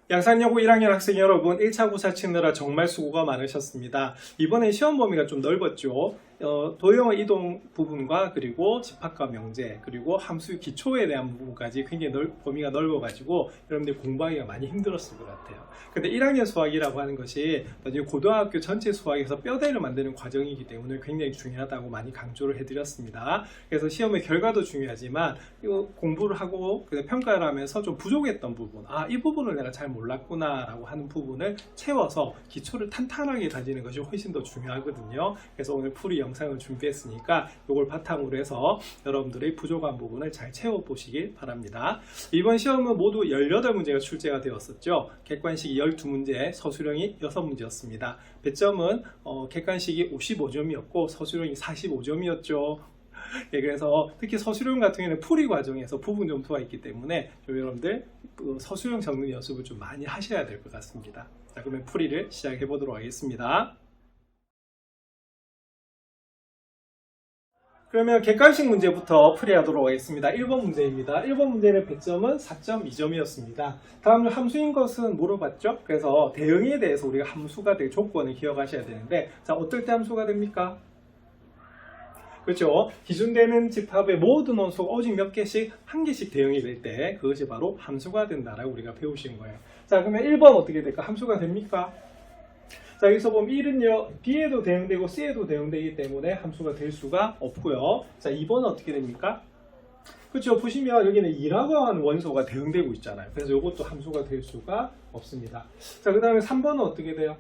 양산여고 1학년 학생 여러분, 1차 고사 치느라 정말 수고가 많으셨습니다. 이번에 시험 범위가 좀 넓었죠. 도형의 이동 부분과 그리고 집합과 명제, 그리고 함수 기초에 대한 부분까지 굉장히 범위가 넓어가지고 여러분들 공부하기가 많이 힘들었을 것 같아요. 근데 1학년 수학이라고 하는 것이 고등학교 전체 수학에서 뼈대를 만드는 과정이기 때문에 굉장히 중요하다고 많이 강조를 해드렸습니다. 그래서 시험의 결과도 중요하지만 공부를 하고 평가를 하면서 좀 부족했던 부분, 이 부분을 내가 잘 몰랐구나 라고 하는 부분을 채워서 기초를 탄탄하게 다지는 것이 훨씬 더 중요하거든요. 그래서 오늘 풀이 영상을 준비했으니까 이걸 바탕으로 해서 여러분들의 부족한 부분을 잘 채워보시길 바랍니다. 이번 시험은 모두 18문제가 출제가 되었었죠. 객관식이 12문제, 서술형이 6문제였습니다. 배점은 객관식이 55점이었고 서술형이 45점이었죠. 예, 그래서 특히 서술형 같은 경우에는 풀이 과정에서 부분 점수가 있기 때문에 좀 여러분들 서술형 적는 연습을 좀 많이 하셔야 될 것 같습니다. 자, 그러면 풀이를 시작해 보도록 하겠습니다. 그러면 객관식 문제부터 풀이하도록 하겠습니다. 1번 문제입니다. 1번 문제는 배점은 4.2점이었습니다. 다음 함수인 것은 물어봤죠? 그래서 대응에 대해서 우리가 함수가 될 조건을 기억하셔야 되는데, 자, 어떨 때 함수가 됩니까? 그렇죠. 기준되는 집합의 모든 원소가 오직 몇 개씩, 한 개씩 대응이 될 때 그것이 바로 함수가 된다라고 우리가 배우신 거예요. 자, 그러면 1번 어떻게 될까? 함수가 됩니까? 자, 여기서 보면 1은요, B에도 대응되고 C에도 대응되기 때문에 함수가 될 수가 없고요. 자, 2번은 어떻게 됩니까? 그렇죠. 보시면 여기는 2라고 하는 원소가 대응되고 있잖아요. 그래서 이것도 함수가 될 수가 없습니다. 자, 그 다음에 3번은 어떻게 돼요?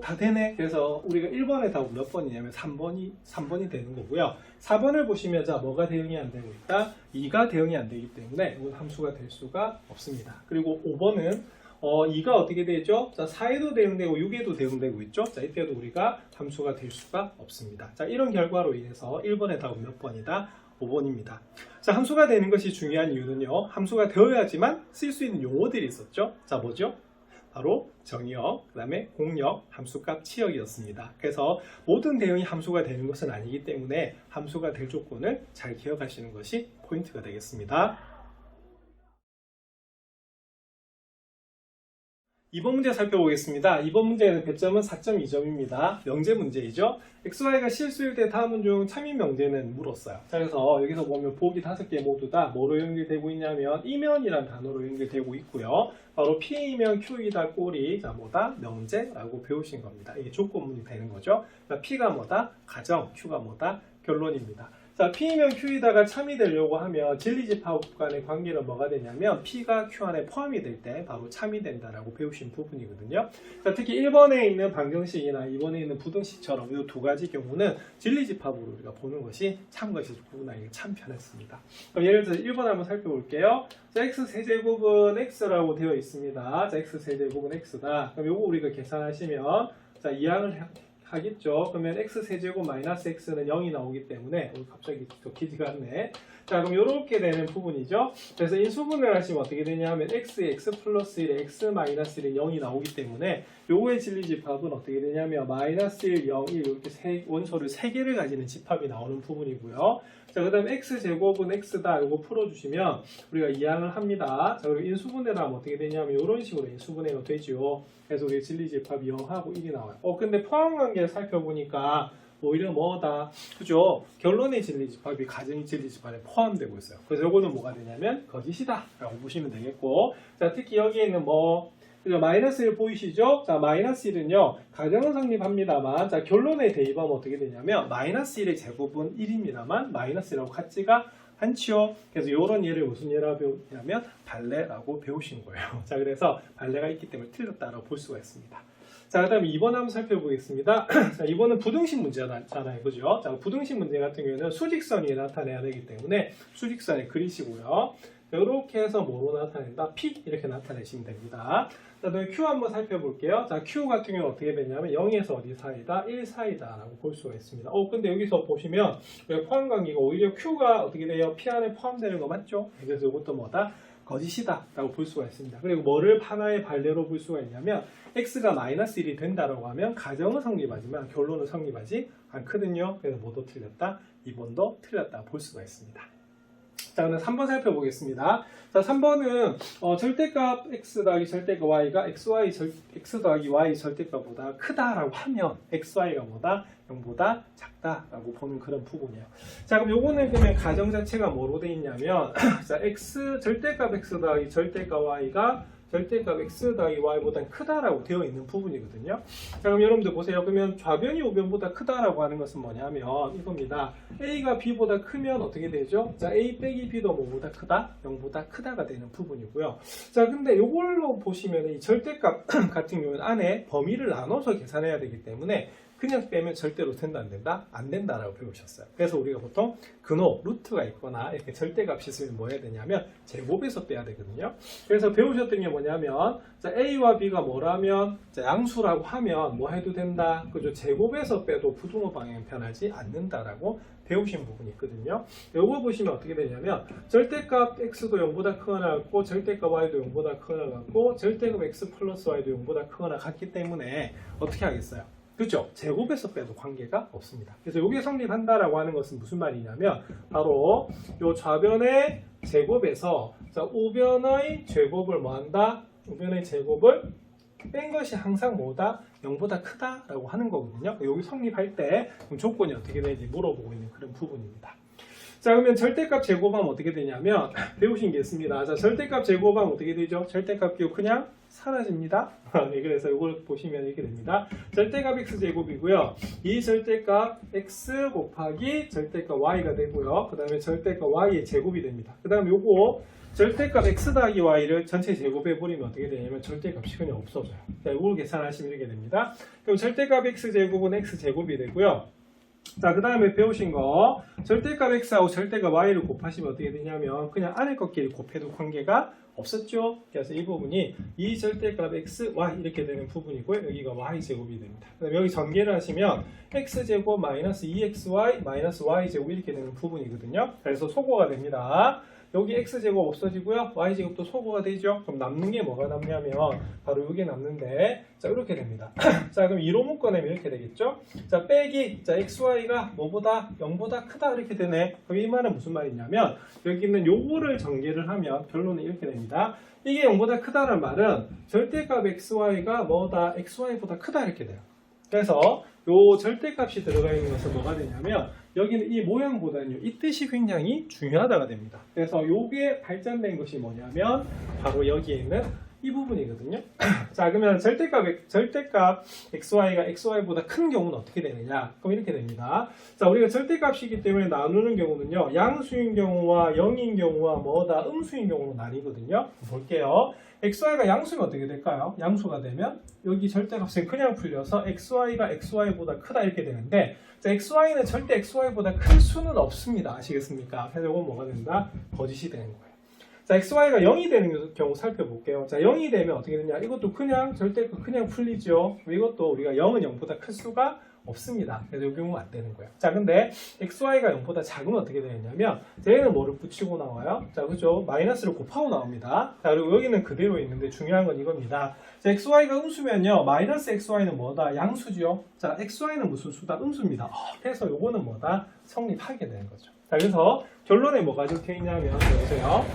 다 되네. 그래서 우리가 1번의 답은 몇 번이냐면 3번이 되는 거고요. 4번을 보시면 자, 뭐가 대응이 안 되고 있다? 2가 대응이 안 되기 때문에 이건 함수가 될 수가 없습니다. 그리고 5번은 2가 어떻게 되죠? 자, 4에도 대응되고 6에도 대응되고 있죠? 자, 이때도 우리가 함수가 될 수가 없습니다. 자, 이런 결과로 인해서 1번의 답은 몇 번이다? 5번입니다. 자, 함수가 되는 것이 중요한 이유는요, 함수가 되어야지만 쓸 수 있는 용어들이 있었죠? 자, 뭐죠? 바로 정의역, 그 다음에 공역, 함수값 치역이었습니다. 그래서 모든 대응이 함수가 되는 것은 아니기 때문에 함수가 될 조건을 잘 기억하시는 것이 포인트가 되겠습니다. 2번 문제 살펴보겠습니다. 2번 문제는 배점은 4.2점입니다. 명제 문제이죠. XY가 실수일 때 다음은 중 참인 명제는 물었어요. 자, 그래서 여기서 보면 보기 5개 모두 다 뭐로 연결되고 있냐면 이면이라는 단어로 연결되고 있고요. 바로 P이면 Q이다 꼴이 자 뭐다? 명제라고 배우신 겁니다. 이게 조건문이 되는 거죠. 자, P가 뭐다? 가정, Q가 뭐다? 결론입니다. 자, P이면 Q이다가 참이 되려고 하면 진리집합 간의 관계는 뭐가 되냐면 P가 Q 안에 포함이 될 때 바로 참이 된다라고 배우신 부분이거든요. 자, 특히 1번에 있는 방정식이나 2번에 있는 부등식처럼 이 두 가지 경우는 진리집합으로 우리가 보는 것이 참 것이 구분하기가 참 편했습니다. 그럼 예를 들어서 1번 한번 살펴볼게요. 자, x세제곱은 x라고 되어 있습니다. 자, x세제곱은 x다. 그럼 요거 우리가 계산하시면 자, 이항을 하겠죠. 그러면 x세제곱 마이너스 x는 0이 나오기 때문에 갑자기 더 기지가 않네. 자, 그럼 이렇게 되는 부분이죠. 그래서 인수분해를 하시면 어떻게 되냐면 x에 x 플러스 1에 x 마이너스 1에 0이 나오기 때문에 요거의 진리집합은 어떻게 되냐면 마이너스 1, 0, 1 이렇게 원소를 3개를 가지는 집합이 나오는 부분이고요. 자, 그 다음에 x제곱은 x다. 요거 풀어주시면 우리가 이항을 합니다. 자, 그리고 인수분해를 하면 어떻게 되냐면 이런 식으로 인수분해가 되죠. 그래서 우리 진리집합이 0하고 1이 나와요. 근데 포함관계를 살펴보니까 오히려 뭐다? 그죠? 결론의 진리집합이 가정의 진리집합에 포함되고 있어요. 그래서 요거는 뭐가 되냐면 거짓이다 라고 보시면 되겠고, 자, 특히 여기에 있는 그죠? 마이너스 1 보이시죠? 자, 마이너스 1은요, 가정은 성립합니다만, 자, 결론에 대입하면 어떻게 되냐면, 마이너스 1의 제곱은 1입니다만, 마이너스 1하고 같지가 않지요. 그래서 이런 예를 무슨 예라고 배우냐면, 발레라고 배우신 거예요. 자, 그래서 발레가 있기 때문에 틀렸다라고 볼 수가 있습니다. 자, 그 다음에 2번 한번 살펴보겠습니다. 자, 2번은 부등식 문제잖아요. 그죠? 자, 부등식 문제 같은 경우에는 수직선이 나타내야 되기 때문에 수직선을 그리시고요. 이렇게 해서 뭐로 나타낸다? P 이렇게 나타내시면 됩니다. 자, 그다음에 Q 한번 살펴볼게요. 자, Q 같은 경우는 어떻게 되냐면 0에서 어디 사이다? 1 사이다 라고 볼 수가 있습니다. 근데 여기서 보시면 포함관계가 오히려 Q가 어떻게 돼요? P 안에 포함되는 거 맞죠? 그래서 이것도 뭐다? 거짓이다 라고 볼 수가 있습니다. 그리고 뭐를 하나의 발레로 볼 수가 있냐면 x가 마이너스 1이 된다라고 하면 가정은 성립하지만 결론은 성립하지 않거든요. 그래서 뭐도 틀렸다? 2번도 틀렸다 볼 수가 있습니다. 자, 그럼 3번 살펴보겠습니다. 자, 3번은 절대값 x 더하기 절대값 y가 x 더하기 y 절대값보다 크다라고 하면 xy가 뭐다? 0보다 작다라고 보는 그런 부분이에요. 자, 그럼 요거는 그러면 가정 자체가 뭐로 돼 있냐면 자, 절대값 x 더하기 절대값 y가 절대값 x 더하기 y보다 크다라고 되어 있는 부분이거든요. 자, 그럼 여러분들 보세요. 그러면 좌변이 우변보다 크다라고 하는 것은 뭐냐면 이겁니다. a가 b보다 크면 어떻게 되죠? 자, a 빼기 b도 뭐보다 크다? 0보다 크다가 되는 부분이고요. 자, 근데 이걸로 보시면 이 절대값 같은 경우는 안에 범위를 나눠서 계산해야 되기 때문에 그냥 빼면 절대로 된다 안 된다? 안 된다라고 배우셨어요. 그래서 우리가 보통 근호, 루트가 있거나 이렇게 절대값이 있으면 뭐 해야 되냐면 제곱에서 빼야 되거든요. 그래서 배우셨던 게 뭐냐면 자, A와 B가 뭐라면 자, 양수라고 하면 뭐 해도 된다? 그죠? 제곱에서 빼도 부등호 방향이 변하지 않는다라고 배우신 부분이 있거든요. 요거 보시면 어떻게 되냐면 절대값 x도 0보다 크거나 같고 절대값 y도 0보다 크거나 같고 절대값 x 플러스 y도 0보다 크거나 같기 때문에 어떻게 하겠어요? 그렇죠? 제곱에서 빼도 관계가 없습니다. 그래서 이게 성립한다라고 하는 것은 무슨 말이냐면 바로 이 좌변의 제곱에서 자, 우변의 제곱을 뭐한다? 우변의 제곱을 뺀 것이 항상 뭐다? 0보다 크다라고 하는 거거든요. 여기 성립할 때 조건이 어떻게 되는지 물어보고 있는 그런 부분입니다. 자, 그러면 절대값 제곱하면 어떻게 되냐면 배우신 게 있습니다. 자, 절대값 제곱하면 어떻게 되죠? 절대값 기호 그냥 사라집니다. 네, 그래서 이걸 보시면 이렇게 됩니다. 절대값 x 제곱이고요. 이 절대값 x 곱하기 절대값 y가 되고요. 그 다음에 절대값 y의 제곱이 됩니다. 그 다음에 요거 절대값 x 더하기 y를 전체 제곱해 버리면 어떻게 되냐면 절대값이 그냥 없어져요. 자, 이걸 계산하시면 이렇게 됩니다. 그럼 절대값 x 제곱은 x 제곱이 되고요. 자, 그 다음에 배우신 거 절대값 x하고 절대값 y를 곱하시면 어떻게 되냐면 그냥 안에 것끼리 곱해도 관계가 없었죠. 그래서 이 부분이 이 절대값 x, y 이렇게 되는 부분이고요. 여기가 y제곱이 됩니다. 그다음에 여기 전개를 하시면 x제곱 마이너스 2xy 마이너스 y제곱 이렇게 되는 부분이거든요. 그래서 소거가 됩니다. 여기 x제곱 없어지고요. y제곱도 소거가 되죠. 그럼 남는 게 뭐가 남냐면 바로 이게 남는데 자, 이렇게 됩니다. 자, 그럼 2로 묶어내면 이렇게 되겠죠. 자, 빼기 자, xy가 뭐보다 0보다 크다 이렇게 되네. 그럼 이 말은 무슨 말이냐면 여기는 요거를 전개를 하면 결론은 이렇게 됩니다. 이게 0보다 크다는 말은 절대값 xy가 뭐다? xy보다 크다 이렇게 돼요. 그래서 요 절대값이 들어가 있는 것은 뭐가 되냐면 여기는 이 모양보다는요 이 뜻이 굉장히 중요하다가 됩니다. 그래서 요게 발전된 것이 뭐냐면 바로 여기에 있는 이 부분이거든요. 자, 그러면 절대값 xy가 xy보다 큰 경우는 어떻게 되느냐? 그럼 이렇게 됩니다. 자, 우리가 절대값이기 때문에 나누는 경우는요 양수인 경우와 0인 경우와 뭐다 음수인 경우로 나뉘거든요. 볼게요. xy가 양수면 어떻게 될까요? 양수가 되면 여기 절대값을 그냥 풀려서 xy가 xy보다 크다 이렇게 되는데 자, xy는 절대 xy보다 클 수는 없습니다. 아시겠습니까? 그래서 이건 뭐가 된다? 거짓이 되는 거예요. 자, xy가 0이 되는 경우 살펴볼게요. 자, 0이 되면 어떻게 되냐? 이것도 그냥 절대값 그냥 풀리죠. 이것도 우리가 0은 0보다 클 수가 없습니다. 그래서 이 경우는 안 되는 거예요. 자, 근데 xy가 0보다 작으면 어떻게 되느냐면 얘는 뭐를 붙이고 나와요? 자, 그죠? 마이너스를 곱하고 나옵니다. 자, 그리고 여기는 그대로 있는데 중요한 건 이겁니다. 자, xy가 음수면요 마이너스 xy는 뭐다? 양수죠. 자, xy는 무슨 수다? 음수입니다. 그래서 요거는 뭐다? 성립하게 되는 거죠. 자, 그래서 결론에 뭐가 적혀 있냐면 보세요.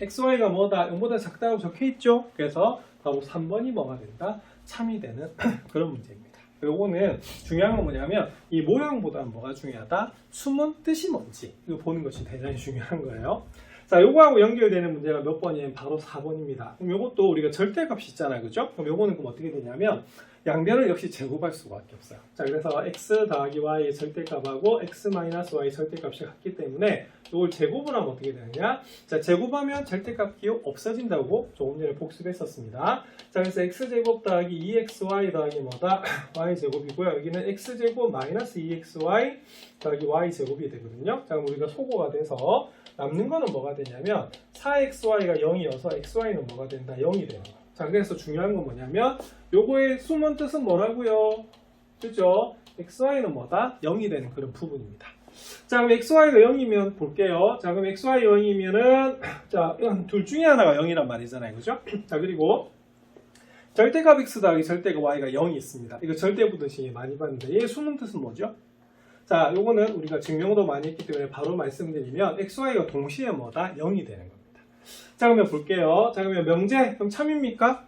xy가 뭐다? 0보다 작다고 적혀 있죠. 그래서 바로 3번이 뭐가 된다? 참이 되는 그런 문제입니다. 요거는 중요한 건 뭐냐면 이 모양보다는 뭐가 중요하다? 숨은 뜻이 뭔지 이거 보는 것이 대단히 중요한 거예요. 자, 요거하고 연결되는 문제가 몇 번이냐면 바로 4번입니다. 그럼 요것도 우리가 절대값이 있잖아요. 그죠? 그럼 요거는 그럼 어떻게 되냐면 양변을 역시 제곱할 수밖에 없어요. 자, 그래서 x 더하기 y의 절대값하고 x 마이너스 y의 절대값이 같기 때문에 이걸 제곱을 하면 어떻게 되느냐? 자, 제곱하면 절대값 기호 없어진다고 조금 전에 복습했었습니다. 자, 그래서 x제곱 더하기 2xy 더하기 뭐다? y제곱이고요. 여기는 x제곱 마이너스 2xy 더하기 y제곱이 되거든요. 자, 그럼 우리가 소거가 돼서 남는 거는 뭐가 되냐면 4xy가 0이어서 xy는 뭐가 된다? 0이 되는 거예요. 자, 그래서 중요한 건 뭐냐면 요거의 숨은 뜻은 뭐라고요? 그죠? xy는 뭐다? 0이 되는 그런 부분입니다. 자, 그럼 xy가 0이면 볼게요. 자, 그럼 xy 0이면은 자, 둘 중에 하나가 0이란 말이잖아요. 그죠? 자, 그리고 절대값 x 더하기 절대값 y가 0이 있습니다. 이거 절대 부등식이 많이 봤는데 얘의 숨은 뜻은 뭐죠? 자, 요거는 우리가 증명도 많이 했기 때문에 바로 말씀드리면 xy가 동시에 뭐다? 0이 되는 겁니다. 자, 그러면 볼게요. 자, 그러면 명제 그럼 참입니까?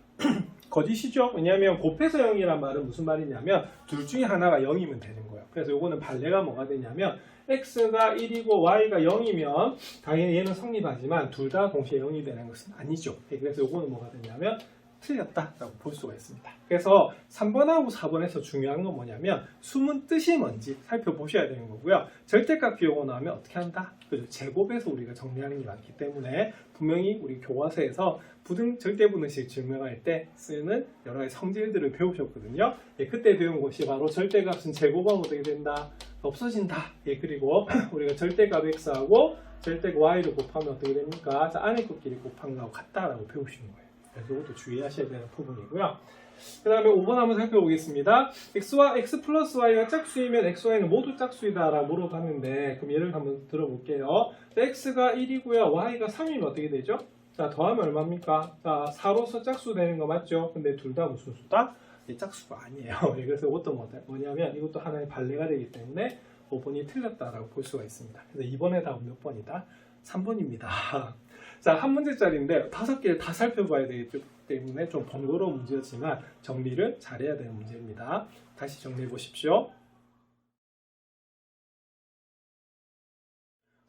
거짓이죠. 왜냐하면 곱해서 0이란 말은 무슨 말이냐면 둘 중에 하나가 0이면 되는 거예요. 그래서 요거는 반례가 뭐가 되냐면 x가 1이고 y가 0이면 당연히 얘는 성립하지만 둘 다 동시에 0이 되는 것은 아니죠. 그래서 요거는 뭐가 되냐면 틀렸다라고 볼 수가 있습니다. 그래서 3번하고 4번에서 중요한 건 뭐냐면 숨은 뜻이 뭔지 살펴보셔야 되는 거고요. 절대값 기호가 나오면 어떻게 한다? 그죠? 제곱에서 우리가 정리하는 게 많기 때문에 분명히 우리 교과서에서 절대분의식 증명할 때 쓰는 여러 가지 성질들을 배우셨거든요. 예, 그때 배운 것이 바로 절대값은 제곱하면 어떻게 된다? 없어진다. 예, 그리고 우리가 절대값 x하고 절대값 y를 곱하면 어떻게 됩니까? 자, 안에 것끼리 곱한 거하고 같다라고 배우시는 거예요. 그래서 이것도 주의하셔야 되는 부분이고요. 그 다음에 5번 한번 살펴보겠습니다. x 플러스 y가 짝수이면 xy는 모두 짝수이다 라고 물어봤는데 그럼 예를 한번 들어볼게요. x가 1이고요. y가 3이면 어떻게 되죠? 자, 더하면 얼마입니까? 자, 4로서 짝수 되는 거 맞죠? 근데 둘 다 무슨 수다? 짝수가 아니에요. 그래서 이것도 뭐냐면 이것도 하나의 반례가 되기 때문에 5번이 틀렸다라고 볼 수가 있습니다. 그래서 이번에 답은 몇 번이다? 3번입니다. 자, 한 문제짜리인데 5개를 다 살펴봐야 되기 때문에 좀 번거로운 문제였지만 정리를 잘해야 되는 문제입니다. 다시 정리해 보십시오.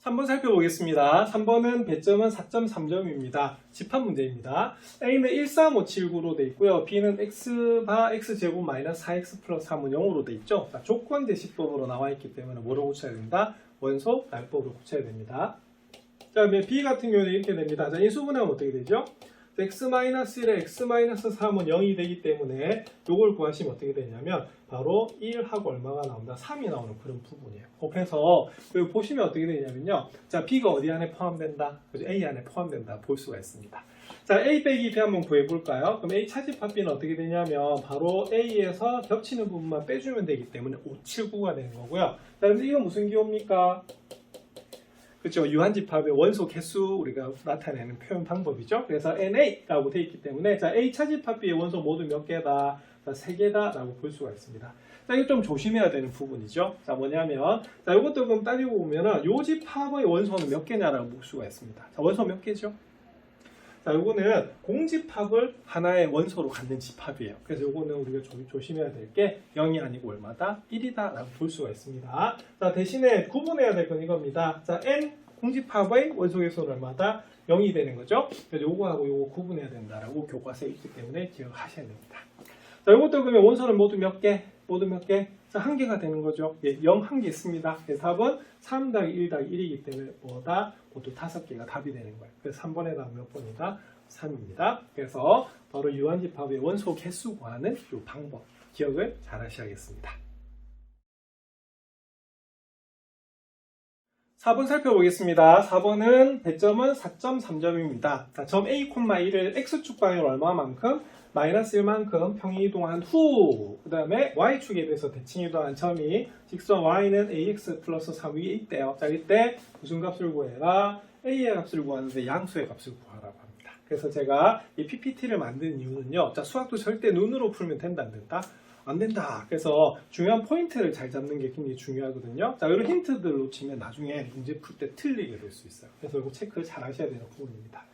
3번 살펴보겠습니다. 3번은 배점은 4.3점입니다. 집합 문제입니다. A는 13579로 돼 있고요. B는 x바 x제곱 마이너스 4x 플러스 3은 0으로 돼 있죠. 자, 조건 제시법으로 나와 있기 때문에 뭐로 고쳐야 된다? 원소 날법으로 고쳐야 됩니다. 자, 그러면 B 같은 경우는 이렇게 됩니다. 자, 인수분해하면 어떻게 되죠? x-1에 x-3은 0이 되기 때문에 이걸 구하시면 어떻게 되냐면 바로 1하고 얼마가 나온다? 3이 나오는 그런 부분이에요. 곱해서 여기 보시면 어떻게 되냐면요. 자, B가 어디 안에 포함된다? 그죠? A 안에 포함된다 볼 수가 있습니다. 자, A 빼기 B 한번 구해볼까요? 그럼 A 차집합 B는 어떻게 되냐면 바로 A에서 겹치는 부분만 빼주면 되기 때문에 579가 되는 거고요. 자, 그럼 이건 무슨 기호입니까? 그렇죠. 유한집합의 원소 개수 우리가 나타내는 표현 방법이죠. 그래서 NA라고 되어 있기 때문에 자, A 차집합 B의 원소 모두 몇 개다? 자, 3개다라고 볼 수가 있습니다. 자, 이거 좀 조심해야 되는 부분이죠. 자, 뭐냐면 자, 이것도 그럼 따지고 보면은 요 집합의 원소는 몇 개냐라고 볼 수가 있습니다. 자, 원소 몇 개죠? 자, 요거는 공집합을 하나의 원소로 갖는 집합이에요. 그래서 요거는 우리가 조심해야 될 게 0이 아니고 얼마다? 1이다 라고 볼 수가 있습니다. 자, 대신에 구분해야 될 건 이겁니다. 자, n 공집합의 원소 개수는 얼마다? 0이 되는 거죠. 그래서 요거하고 요거 구분해야 된다라고 교과서에 있기 때문에 기억하셔야 됩니다. 자, 요것도 그러면 원소는 모두 몇 개? 모두 몇 개? 자, 1개가 되는 거죠. 예, 0 1개 있습니다. 그래서 답은 3 더하기 1 더하기 1이기 때문에 뭐다? 모두 5개가 답이 되는 거예요. 그래서 3번에 답은 몇 번이다? 3입니다. 그래서 바로 유한집합의 원소 개수 구하는 이 방법 기억을 잘 하셔야겠습니다. 4번 살펴보겠습니다. 4번은 배점은 4.3점입니다. 자, 점 A, 1을 X축 방향으로 얼마만큼? 마이너스 1만큼 평행이동한 후, 그 다음에 Y축에 대해서 대칭이동한 점이 직선 Y는 AX 플러스 3 위에 있대요. 자, 이때 무슨 값을 구해라? A의 값을 구하는데 양수의 값을 구하라고 합니다. 그래서 제가 이 PPT를 만든 이유는요. 자, 수학도 절대 눈으로 풀면 된다, 안 된다? 안 된다. 그래서 중요한 포인트를 잘 잡는 게 굉장히 중요하거든요. 자, 이런 힌트들을 놓치면 나중에 문제 풀 때 틀리게 될 수 있어요. 그래서 이거 체크 잘 하셔야 되는 부분입니다.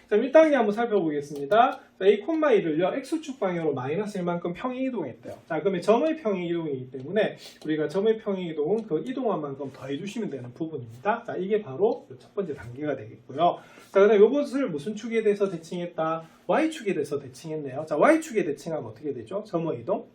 자, 1단계 한번 살펴보겠습니다. 자, A, 1을요, X축 방향으로 마이너스 1만큼 평행이동했대요. 자, 그러면 점의 평행이동이기 때문에 우리가 점의 평행이동은 그 이동한 만큼 더해주시면 되는 부분입니다. 자, 이게 바로 첫 번째 단계가 되겠고요. 자, 그다음에 이것을 무슨 축에 대해서 대칭했다? Y축에 대해서 대칭했네요. 자, Y축에 대칭하면 어떻게 되죠? 점의 이동?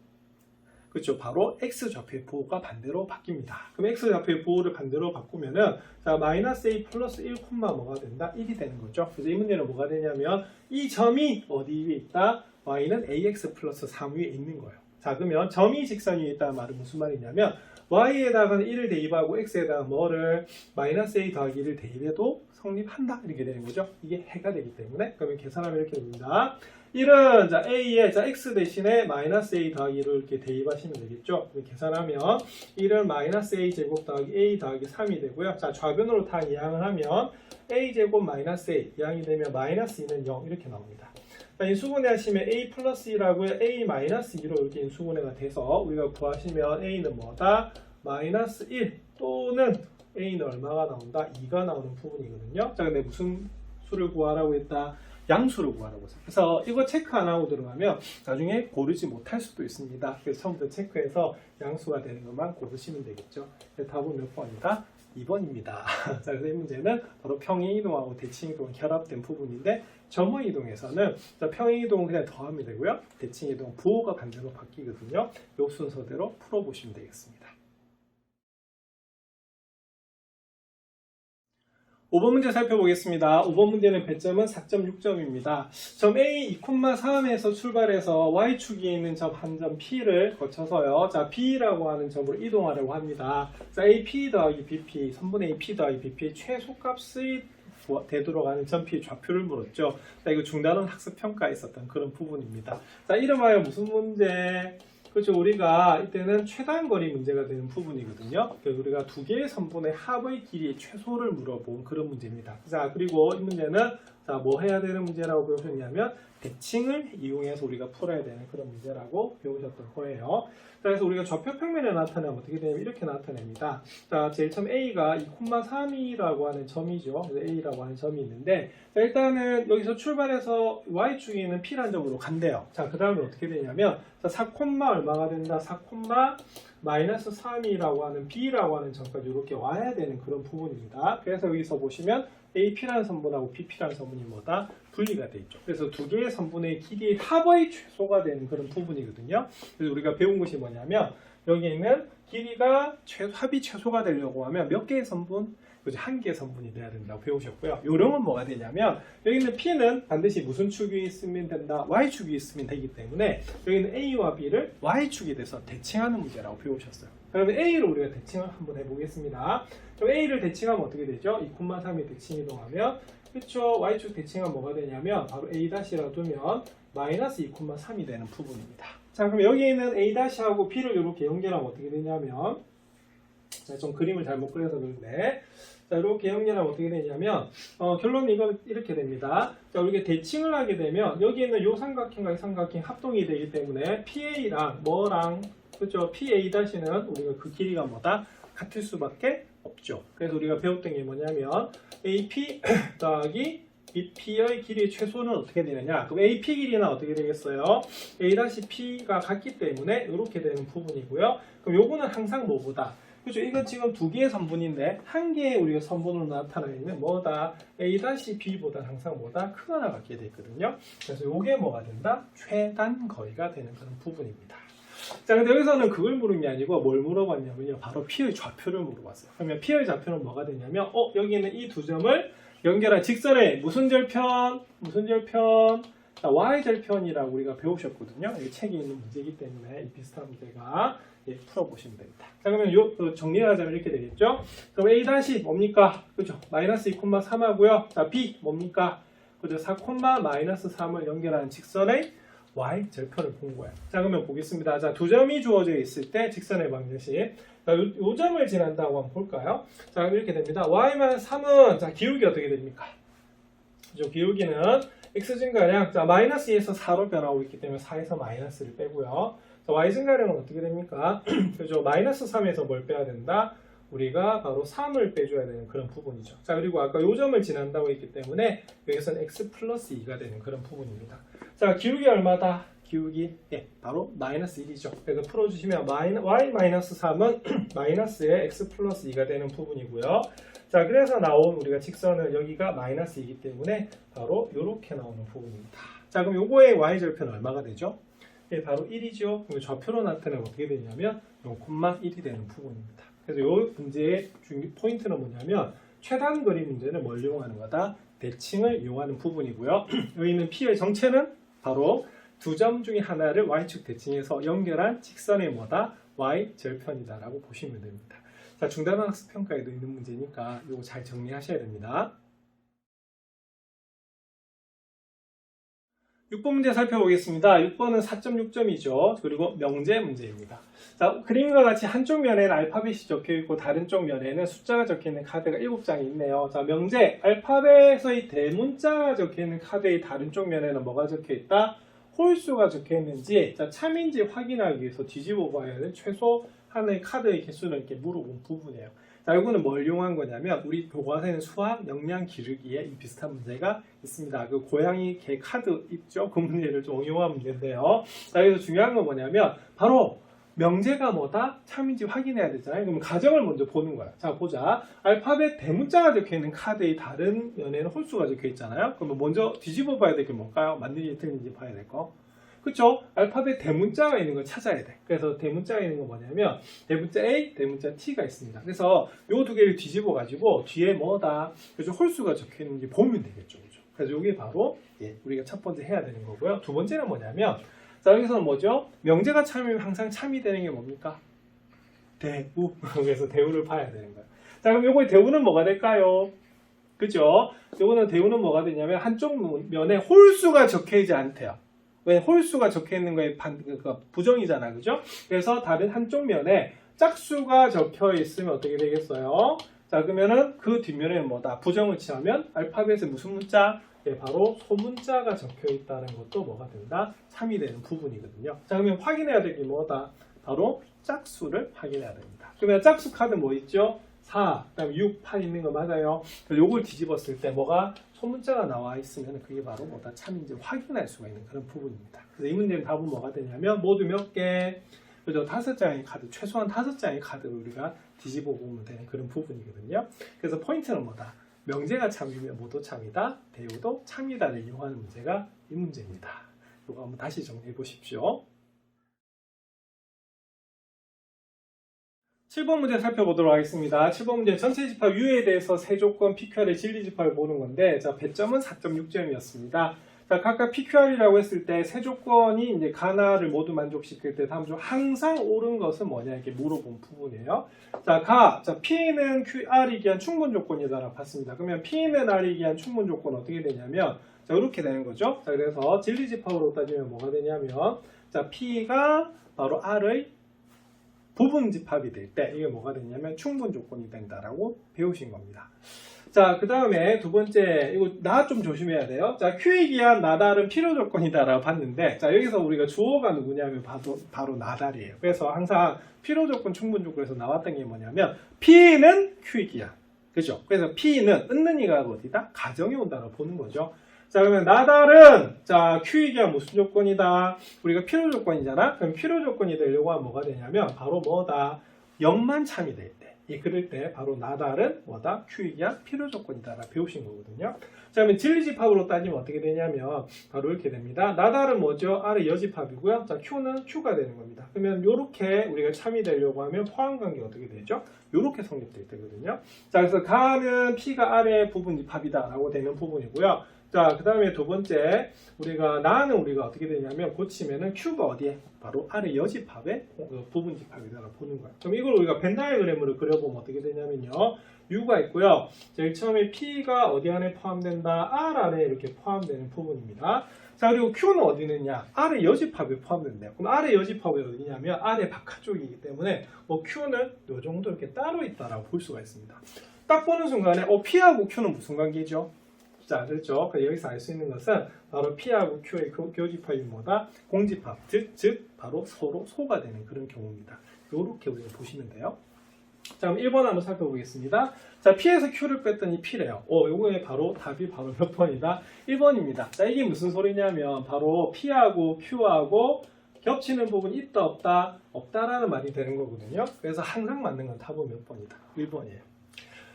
그렇죠. 바로 X좌표의 부호가 반대로 바뀝니다. 그럼 X좌표의 부호를 반대로 바꾸면은, 자, 마이너스 A 플러스 1, 뭐가 된다? 1이 되는 거죠. 그래서 이 문제는 뭐가 되냐면, 이 점이 어디 위에 있다? Y는 AX 플러스 3 위에 있는 거예요. 자, 그러면 점이 직선 위에 있다는 말은 무슨 말이냐면, Y에다가는 1을 대입하고 X에다가 뭐를? 마이너스 A 더하기 1을 대입해도 성립한다. 이렇게 되는 거죠. 이게 해가 되기 때문에. 그러면 계산하면 이렇게 됩니다. 1은 자, A에 자, X 대신에 마이너스 A 더하기 1을 이렇게 대입하시면 되겠죠. 계산하면 1은 마이너스 A 제곱 더하기 A 더하기 3이 되고요. 자, 좌변으로 다 이항을 하면 A 제곱 마이너스 A 이항이 되면 마이너스 2는 0 이렇게 나옵니다. 자, 인수분해 하시면 A 플러스 2라고요. A 마이너스 2로 이렇게 인수분해가 돼서 우리가 구하시면 A는 뭐다? 마이너스 1 또는 a는 얼마가 나온다? 2가 나오는 부분이거든요. 자, 근데 무슨 수를 구하라고 했다? 양수를 구하라고 했어요. 그래서 이거 체크 안 하고 들어가면 나중에 고르지 못할 수도 있습니다. 그래서 처음부터 체크해서 양수가 되는 것만 고르시면 되겠죠. 답은 몇 번이다? 2번입니다. 자, 그래서 이 문제는 바로 평행이동하고 대칭이동 결합된 부분인데 점어이동에서는 평행이동은 그냥 더하면 되고요. 대칭이동 부호가 반대로 바뀌거든요. 이 순서대로 풀어보시면 되겠습니다. 5번 문제 살펴보겠습니다. 5번 문제는 배점은 4.6점입니다. 점 A 2,3에서 출발해서 Y축에 있는 점 한 점 P를 거쳐서요. 자, B라고 하는 점으로 이동하려고 합니다. 자, AP 더하기 BP, 3분의 2 P 더하기 BP의 최소값이 되도록 하는 점 P의 좌표를 물었죠. 자, 이거 중단원 학습평가에 있었던 그런 부분입니다. 자, 이름하여 무슨 문제? 그렇죠. 우리가 이때는 최단거리 문제가 되는 부분이거든요. 그래서 우리가 두 개의 선분의 합의 길이의 최소를 물어본 그런 문제입니다. 자, 그리고 이 문제는 자, 뭐 해야 되는 문제라고 배우셨냐면 대칭을 이용해서 우리가 풀어야 되는 그런 문제라고 배우셨던 거예요. 자, 그래서 우리가 좌표 평면에 나타내면 어떻게 되냐면 이렇게 나타냅니다. 자, 제일 처음 A가 2,3이라고 하는 점이죠. 그래서 A라고 하는 점이 있는데 자, 일단은 여기서 출발해서 Y축에 있는 P라는 점으로 간대요. 자, 그 다음에 어떻게 되냐면 자, 4, 얼마가 된다? 4, 마이너스 3이라고 하는 B라고 하는 점까지 이렇게 와야 되는 그런 부분입니다. 그래서 여기서 보시면 AP라는 선분하고 BP라는 선분이 뭐다? 분리가 되어 있죠. 그래서 두 개의 선분의 길이의 합의 최소가 되는 그런 부분이거든요. 그래서 우리가 배운 것이 뭐냐면 여기 있는 길이가 합이 최소가 되려고 하면 몇 개의 선분? 그죠? 한 개의 선분이 돼야 된다고 배우셨고요. 요령은 뭐가 되냐면 여기 있는 P는 반드시 무슨 축이 있으면 된다? Y축이 있으면 되기 때문에 여기는 A와 B를 Y축에 대해서 대칭하는 문제라고 배우셨어요. 그러면 A를 우리가 대칭을 한번 해보겠습니다. 그럼 A를 대칭하면 어떻게 되죠? 2,3이 대칭이동하면 그렇죠. Y축 대칭하면 뭐가 되냐면 바로 A-라고 두면 마이너스 2,3이 되는 부분입니다. 자, 그럼 여기 있는 A-하고 B를 이렇게 연결하면 어떻게 되냐면 자, 좀 그림을 잘못 그려서 그런데 자, 이렇게 연결하면 어떻게 되냐면 결론은 이거 이렇게 됩니다. 자, 우리가 대칭을 하게 되면 여기 있는 이 삼각형과 이 삼각형 합동이 되기 때문에 PA랑 뭐랑 그렇죠? PA-는 우리가 그 길이가 뭐다? 같을 수밖에 없죠. 그래서 우리가 배웠던 게 뭐냐면 AP 더하기 BP의 길이의 최소는 어떻게 되느냐? 그럼 AP 길이는 어떻게 되겠어요? A-P가 같기 때문에 이렇게 되는 부분이고요. 그럼 요거는 항상 뭐보다? 그렇죠. 이건 지금 두 개의 선분인데 한 개의 우리가 선분으로 나타나 있는 뭐다? A-B보다 항상 뭐다? 크거나 같게 되어 있거든요. 그래서 요게 뭐가 된다? 최단 거리가 되는 그런 부분입니다. 자, 근데 여기서는 그걸 물은 게 아니고 뭘 물어봤냐면요. 바로 P의 좌표를 물어봤어요. 그러면 P의 좌표는 뭐가 되냐면 여기 있는 이 두 점을 연결한 직선의 무슨 절편? 무슨 절편? 자, Y절편이라고 우리가 배우셨거든요. 이 책에 있는 문제이기 때문에 이 비슷한 문제가 풀어보시면 됩니다. 자, 그러면 정리를 하자면 이렇게 되겠죠? 그럼 A- 뭡니까? 그죠? 마이너스 2,3하고요. 자, B 뭡니까? 그죠? 4, 마이너스 3을 연결하는 직선의 Y절편을 본 거예요. 자, 그러면 보겠습니다. 자, 두 점이 주어져 있을 때 직선의 방정식. 자, 요 점을 지난다고 한번 볼까요? 자, 이렇게 됩니다. Y-3은 자, 기울기 어떻게 됩니까? 그죠? 기울기는 X 증가량, 자, 마이너스 2에서 4로 변하고 있기 때문에 4에서 마이너스를 빼고요. 자, Y 증가량은 어떻게 됩니까? 그죠? 마이너스 3에서 뭘 빼야 된다? 우리가 바로 3을 빼줘야 되는 그런 부분이죠. 자, 그리고 아까 요 점을 지난다고 했기 때문에 여기서는 X 플러스 2가 되는 그런 부분입니다. 자, 기울기 얼마다? 기울기 바로 마이너스 1이죠. 그래서 풀어주시면 Y-3은 마이너스의 X 플러스 2가 되는 부분이고요. 자, 그래서 나온 우리가 직선은 여기가 마이너스 2이기 때문에 바로 이렇게 나오는 부분입니다. 자, 그럼 요거의 Y절편은 얼마가 되죠? 바로 1이죠. 좌표로 나타내면 어떻게 되냐면 0,1이 되는 부분입니다. 그래서 이 문제의 포인트는 뭐냐면 최단거리 문제는 뭘 이용하는 거다? 대칭을 이용하는 부분이고요. 여기 있는 P의 정체는 바로 두 점 중에 하나를 Y축 대칭해서 연결한 직선의 뭐다? Y절편이다 라고 보시면 됩니다. 자, 중단원 학습평가에도 있는 문제니까 이거 잘 정리하셔야 됩니다. 6번 문제 살펴보겠습니다. 6번은 4.6점이죠. 그리고 명제 문제입니다. 자, 그림과 같이 한쪽 면에는 알파벳이 적혀있고 다른 쪽 면에는 숫자가 적혀있는 카드가 7장이 있네요. 자, 명제, 알파벳의 대문자가 적혀있는 카드의 다른 쪽 면에는 뭐가 적혀있다? 홀수가 적혀있는지, 자, 참인지 확인하기 위해서 뒤집어 봐야 할 최소 하나의 카드의 개수를 이렇게 물어본 부분이에요. 자, 이거는 뭘 이용한 거냐면 우리 교과서에는 수학 역량 기르기에 이 비슷한 문제가 있습니다. 그 고양이 개 카드 있죠? 그 문제를 좀 응용한 문제인데요. 자, 여기서 중요한 건 뭐냐면 바로 명제가 뭐다? 참인지 확인해야 되잖아요. 그럼 가정을 먼저 보는 거야. 자, 보자. 알파벳 대문자가 적혀있는 카드의 다른 면에는 홀수가 적혀있잖아요. 그러면 먼저 뒤집어 봐야 될 게 뭘까요? 맞는지 틀린지 봐야 될 거. 그쵸? 알파벳 대문자가 있는 걸 찾아야 돼. 그래서 대문자가 있는 건 뭐냐면 대문자 A, 대문자 T가 있습니다. 그래서 요 두 개를 뒤집어 가지고 뒤에 뭐다? 그래서 홀수가 적혀 있는지 보면 되겠죠. 그죠? 그래서 이게 바로 우리가 첫 번째 해야 되는 거고요. 두 번째는 뭐냐면 자, 여기서는 뭐죠? 명제가 참이면 항상 참이 되는 게 뭡니까? 대우. 그래서 대우를 봐야 되는 거예요. 자, 그럼 요거의 대우는 뭐가 될까요? 그죠? 요거는 대우는 뭐가 되냐면 한쪽 면에 홀수가 적혀 있지 않대요. 왜 홀수가 적혀 있는 거에 부정이잖아. 그죠? 그래서 다른 한쪽 면에 짝수가 적혀 있으면 어떻게 되겠어요? 자, 그러면은 그 뒷면에는 뭐다? 부정을 취하면 알파벳에 무슨 문자? 바로 소문자가 적혀 있다는 것도 뭐가 된다? 참이 되는 부분이거든요. 자, 그러면 확인해야 될 게 뭐다? 바로 짝수를 확인해야 됩니다. 그러면 짝수 카드 뭐 있죠? 4, 그다음에 6, 8 있는 거 맞아요? 요걸 뒤집었을 때 뭐가 소문자가 나와 있으면 그게 바로 뭐다? 참인지 확인할 수가 있는 그런 부분입니다. 그래서 이 문제는 답은 뭐가 되냐면 모두 몇 개? 그죠? 5장의 카드, 최소한 5장의 카드를 우리가 뒤집어 보면 되는 그런 부분이거든요. 그래서 포인트는 뭐다? 명제가 참이면 모두 참이다, 대우도 참이다를 이용하는 문제가 이 문제입니다. 이거 한번 다시 정리해 보십시오. 7번 문제 살펴보도록 하겠습니다. 7번 문제 전체 집합 U에 대해서 세조건 PQR의 진리 집합을 보는 건데, 자, 배점은 4.6점이었습니다. 자, 각각 PQR이라고 했을 때 세조건이 이제 가나를 모두 만족시킬 때 다음 중 항상 옳은 것은 뭐냐 이렇게 물어본 부분이에요. 자, P는 QR이 기한 충분 조건이다라고 봤습니다. 그러면 P는 R이 기한 충분 조건 어떻게 되냐면, 자, 이렇게 되는 거죠. 자, 그래서 진리 집합으로 따지면 뭐가 되냐면, 자, P가 바로 R의 부분 집합이 될 때 이게 뭐가 되냐면 충분 조건이 된다라고 배우신 겁니다. 자, 그 다음에 두 번째, 이거 나 좀 조심해야 돼요. 자, Q에 기한 나달은 필요 조건이다라고 봤는데, 자, 여기서 우리가 주어가 누구냐면 바로 나달이에요. 그래서 항상 필요 조건, 충분 조건에서 나왔던 게 뭐냐면, P는 Q에 기한. 그죠? 그래서 P는 은는이가 어디다? 가정에 온다라고 보는 거죠. 자, 그러면 나달은, 자, Q에 기한 무슨 조건이다? 우리가 필요 조건이잖아? 그럼 필요 조건이 되려고 하면 뭐가 되냐면, 바로 뭐다? 0만 참이 될 때. 그럴 때 바로 나달은 뭐다? Q에 기한 필요 조건이다라고 배우신 거거든요. 자, 그러면 진리집합으로 따지면 어떻게 되냐면 바로 이렇게 됩니다. 나달은 뭐죠? R의 여집합이고요. 자, Q는 Q가 되는 겁니다. 그러면 이렇게 우리가 참이 되려고 하면 포함관계가 어떻게 되죠? 이렇게 성립될 때거든요. 자, 그래서 가는 P가 R의 부분 집합이다라고 되는 부분이고요. 자, 그 다음에 두 번째, 나는 우리가 어떻게 되냐면, 고치면은 Q가 어디에? 바로 R의 여집합의 부분 집합이다라고 보는 거예요. 그럼 이걸 우리가 벤 다이어그램으로 그려보면 어떻게 되냐면요. U가 있고요. 제일 처음에 P가 어디 안에 포함된다? R 안에 이렇게 포함되는 부분입니다. 자, 그리고 Q는 어디 있느냐? R의 여집합에 포함된대요. 그럼 R의 여집합이 어디냐면, R의 바깥쪽이기 때문에, Q는 이 정도 이렇게 따로 있다라고 볼 수가 있습니다. 딱 보는 순간에, P하고 Q는 무슨 관계죠? 자, 그렇죠. 여기서 알 수 있는 것은 바로 P하고 Q의 교집합이 뭐다? 공집합, 즉 바로 서로 소가 되는 그런 경우입니다. 이렇게 우리가 보시면 돼요. 자, 그럼 1번 한번 살펴보겠습니다. 자, P에서 Q를 뺐더니 P래요. 요거에 바로 답이 바로 몇 번이다? 1번입니다. 자, 이게 무슨 소리냐면 바로 P하고 Q하고 겹치는 부분이 있다 없다? 없다라는 말이 되는 거거든요. 그래서 항상 맞는 건 답은 몇 번이다? 1번이에요.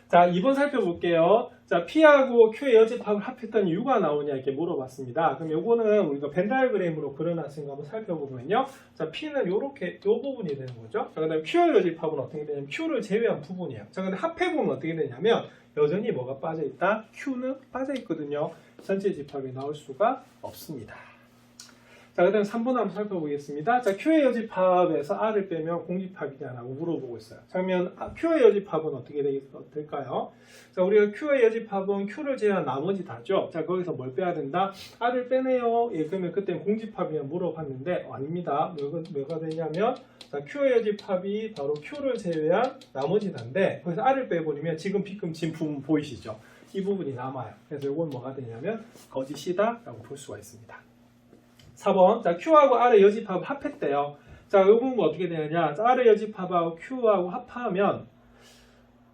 자, 2번 살펴볼게요. 자, P하고 Q의 여집합을 합했더니 U가 나오냐 이렇게 물어봤습니다. 그럼 요거는 우리가 벤 다이어그램으로 그려놨은 거 한번 살펴보면요. 자, P는 요렇게 요 부분이 되는 거죠. 자, 그다음에 Q의 여집합은 어떻게 되냐면 Q를 제외한 부분이에요. 자, 근데 합해보면 어떻게 되냐면 여전히 뭐가 빠져있다? Q는 빠져있거든요. 전체 집합이 나올 수가 없습니다. 자, 그 다음에 3번 한번 살펴보겠습니다. 자, Q의 여집합에서 R을 빼면 공집합이냐라고 물어보고 있어요. 자, 그러면 Q의 여집합은 어떻게 될까요? 자, 우리가 Q의 여집합은 Q를 제외한 나머지 다죠. 자, 거기서 뭘 빼야 된다? R을 빼네요. 그러면 그때는 공집합이냐 물어봤는데 아닙니다. 뭐가 되냐면 자, Q의 여집합이 바로 Q를 제외한 나머지 다인데 거기서 R을 빼버리면 지금 B금 진 부분 보이시죠? 이 부분이 남아요. 그래서 이건 뭐가 되냐면 거짓이다 라고 볼 수가 있습니다. 4번, 자, Q하고 R의 여집합을 합했대요. 자, 이 부분 어떻게 되느냐? 자, R의 여집합하고 Q하고 합하면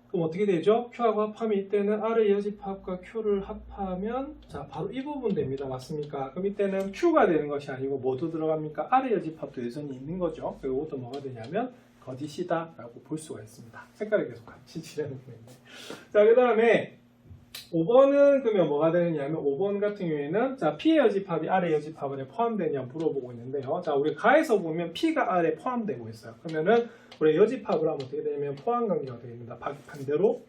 그럼 어떻게 되죠? Q하고 합하면 이때는 R의 여집합과 Q를 합하면 자 바로 이 부분 됩니다. 맞습니까? 그럼 이때는 Q가 되는 것이 아니고 뭐도 들어갑니까? R의 여집합도 여전히 있는 거죠. 그리고 이것도 뭐가 되냐면 거짓이다 라고 볼 수가 있습니다. 색깔을 계속 같이 칠하는 거예요. 자, 그 다음에 5번은 그러면 뭐가 되느냐면 5번 같은 경우에는 자 P의 여집합이 R의 여집합 안에 포함되냐 물어보고 있는데요. 자, 우리 가에서 보면 P가 R에 포함되고 있어요. 그러면은 우리 여집합을 하면 어떻게 되냐면 포함관계가 되겠습니다. 반대로